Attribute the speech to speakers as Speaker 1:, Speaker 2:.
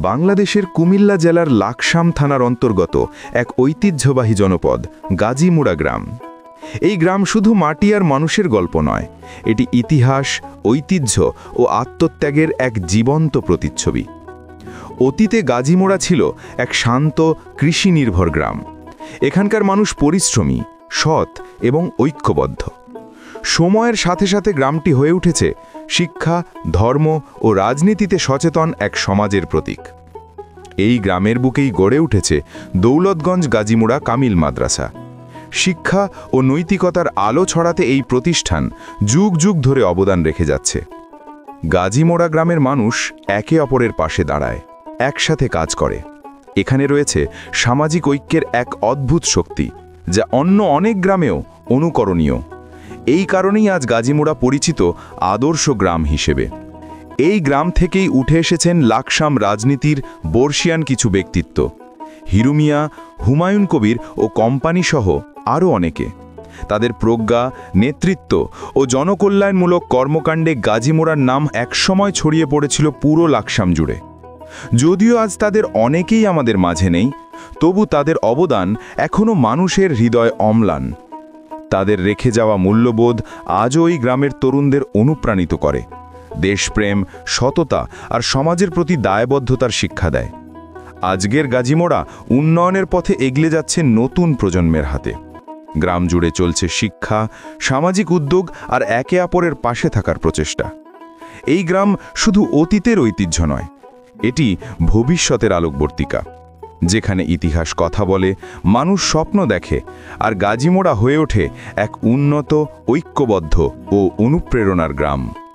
Speaker 1: বাংলাদেশের কুমিল্লা জেলার লাকসাম থানার অন্তর্গত এক ঐতিহ্যবাহী জনপদ গাজীমুড়া গ্রাম। এই গ্রাম শুধু মাটি আর মানুষের গল্প নয়, এটি ইতিহাস, ঐতিহ্য ও আত্মত্যাগের এক জীবন্ত প্রতিচ্ছবি। অতীতে গাজীমুড়া ছিল এক শান্ত কৃষিনির্ভর গ্রাম। এখানকার মানুষ পরিশ্রমী, সৎ এবং ঐক্যবদ্ধ। সময়ের সাথে সাথে গ্রামটি হয়ে উঠেছে শিক্ষা, ধর্ম ও রাজনীতিতে সচেতন এক সমাজের প্রতীক। এই গ্রামের বুকেই গড়ে উঠেছে দৌলতগঞ্জ গাজীমুড়া কামিল মাদ্রাসা। শিক্ষা ও নৈতিকতার আলো ছড়াতে এই প্রতিষ্ঠান যুগ যুগ ধরে অবদান রেখে যাচ্ছে। গাজীমুড়া গ্রামের মানুষ একে অপরের পাশে দাঁড়ায়, একসাথে কাজ করে। এখানে রয়েছে সামাজিক ঐক্যের এক অদ্ভুত শক্তি, যা অন্য অনেক গ্রামেও অনুকরণীয়। এই কারণেই আজ গাজীমুড়া পরিচিত আদর্শ গ্রাম হিসেবে। এই গ্রাম থেকেই উঠে এসেছেন লাকসাম রাজনীতির বর্ষিয়ান কিছু ব্যক্তিত্ব, হিরু মিয়া, হুমায়ুন কবির ও কোম্পানি সহ আরও অনেকে। তাদের প্রজ্ঞা, নেতৃত্ব ও জনকল্যাণমূলক কর্মকাণ্ডে গাজীমুড়ার নাম একসময় ছড়িয়ে পড়েছিল পুরো লাকসাম জুড়ে। যদিও আজ তাদের অনেকেই আমাদের মাঝে নেই, তবু তাদের অবদান এখনও মানুষের হৃদয় অম্লান। তাদের রেখে যাওয়া মূল্যবোধ আজও এই গ্রামের তরুণদের অনুপ্রাণিত করে, দেশপ্রেম, সততা আর সমাজের প্রতি দায়বদ্ধতার শিক্ষা দেয়। আজকের গাজীমুড়া উন্নয়নের পথে এগিয়ে যাচ্ছে নতুন প্রজন্মের হাতে। গ্রাম জুড়ে চলছে শিক্ষা, সামাজিক উদ্যোগ আর একে অপরের পাশে থাকার প্রচেষ্টা। এই গ্রাম শুধু অতীতের ঐতিহ্য নয়, এটি ভবিষ্যতের আলোকবর্তিকা, যেখানে ইতিহাস কথা বলে, মানুষ স্বপ্ন দেখে, আর গাজীমুড়া হয়ে ওঠে এক উন্নত, ঐক্যবদ্ধ ও অনুপ্রেরণার গ্রাম।